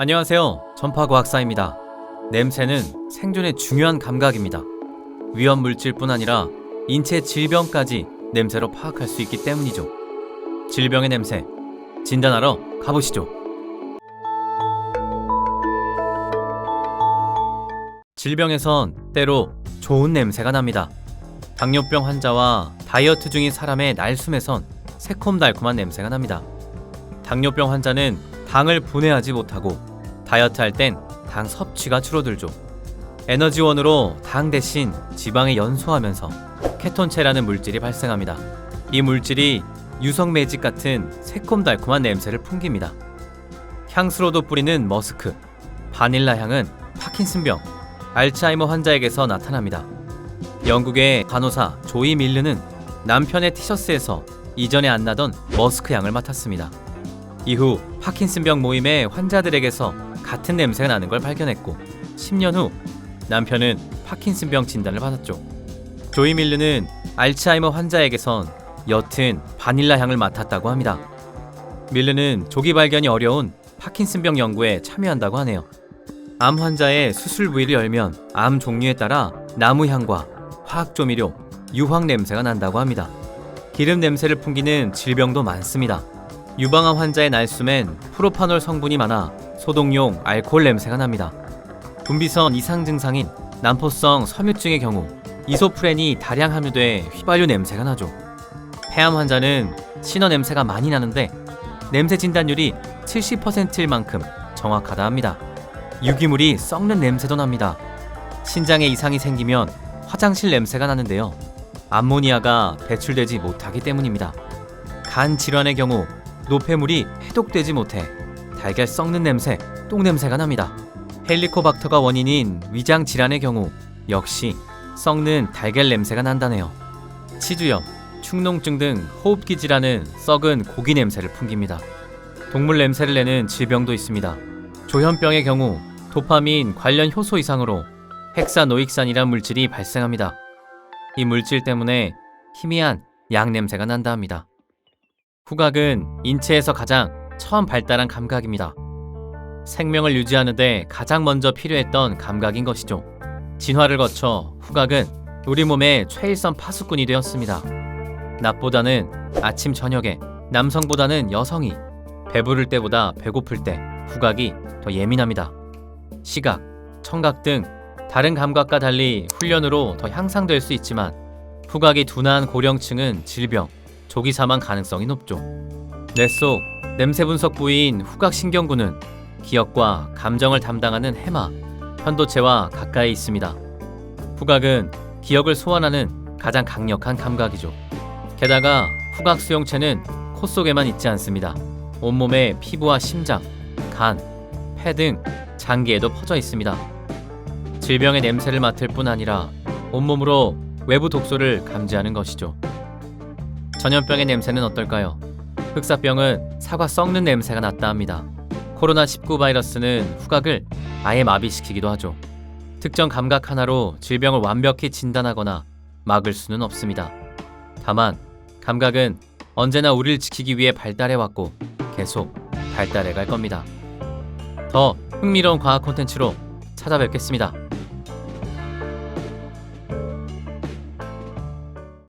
안녕하세요. 전파과학사입니다. 냄새는 생존의 중요한 감각입니다. 위험 물질뿐 아니라 인체 질병까지 냄새로 파악할 수 있기 때문이죠. 질병의 냄새, 진단하러 가보시죠. 질병에선 때로 좋은 냄새가 납니다. 당뇨병 환자와 다이어트 중인 사람의 날숨에선 새콤달콤한 냄새가 납니다. 당뇨병 환자는 당을 분해하지 못하고 다이어트 할 땐 당 섭취가 줄어들죠. 에너지원으로 당 대신 지방에 연소하면서 케톤체라는 물질이 발생합니다. 이 물질이 유성 매직 같은 새콤달콤한 냄새를 풍깁니다. 향수로도 뿌리는 머스크, 바닐라 향은 파킨슨병, 알츠하이머 환자에게서 나타납니다. 영국의 간호사 조이 밀르는 남편의 티셔츠에서 이전에 안 나던 머스크 향을 맡았습니다. 이후 파킨슨병 모임의 환자들에게서 같은 냄새가 나는 걸 발견했고 10년 후 남편은 파킨슨병 진단을 받았죠. 조이 밀르는 알츠하이머 환자에게선 옅은 바닐라 향을 맡았다고 합니다. 밀르는 조기 발견이 어려운 파킨슨병 연구에 참여한다고 하네요. 암 환자의 수술 부위를 열면 암 종류에 따라 나무 향과 화학조미료, 유황 냄새가 난다고 합니다. 기름 냄새를 풍기는 질병도 많습니다. 유방암 환자의 날숨엔 프로파놀 성분이 많아 소독용 알코올 냄새가 납니다. 분비선 이상 증상인 난포성 섬유증의 경우 이소프렌이 다량 함유돼 휘발유 냄새가 나죠. 폐암 환자는 신어 냄새가 많이 나는데 냄새 진단율이 70%일 만큼 정확하다 합니다. 유기물이 썩는 냄새도 납니다. 신장에 이상이 생기면 화장실 냄새가 나는데요. 암모니아가 배출되지 못하기 때문입니다. 간 질환의 경우 노폐물이 해독되지 못해 달걀 썩는 냄새, 똥냄새가 납니다. 헬리코박터가 원인인 위장 질환의 경우 역시 썩는 달걀 냄새가 난다네요. 치주염, 축농증 등 호흡기 질환은 썩은 고기 냄새를 풍깁니다. 동물 냄새를 내는 질병도 있습니다. 조현병의 경우 도파민 관련 효소 이상으로 헥사노익산이란 물질이 발생합니다. 이 물질 때문에 희미한 약 냄새가 난다 합니다. 후각은 인체에서 가장 처음 발달한 감각입니다. 생명을 유지하는데 가장 먼저 필요했던 감각인 것이죠. 진화를 거쳐 후각은 우리 몸의 최일선 파수꾼이 되었습니다. 낮보다는 아침 저녁에, 남성보다는 여성이 배부를 때보다 배고플 때 후각이 더 예민합니다. 시각, 청각 등 다른 감각과 달리 훈련으로 더 향상될 수 있지만 후각이 둔한 고령층은 질병, 조기 사망 가능성이 높죠. 뇌 속 냄새 분석 부위인 후각신경구는 기억과 감정을 담당하는 해마, 편도체와 가까이 있습니다. 후각은 기억을 소환하는 가장 강력한 감각이죠. 게다가 후각 수용체는 코 속에만 있지 않습니다. 온몸의 피부와 심장, 간, 폐 등 장기에도 퍼져 있습니다. 질병의 냄새를 맡을 뿐 아니라 온몸으로 외부 독소를 감지하는 것이죠. 전염병의 냄새는 어떨까요? 흑사병은 사과 썩는 냄새가 났다 합니다. 코로나19 바이러스는 후각을 아예 마비시키기도 하죠. 특정 감각 하나로 질병을 완벽히 진단하거나 막을 수는 없습니다. 다만 감각은 언제나 우리를 지키기 위해 발달해왔고 계속 발달해 갈 겁니다. 더 흥미로운 과학 콘텐츠로 찾아뵙겠습니다.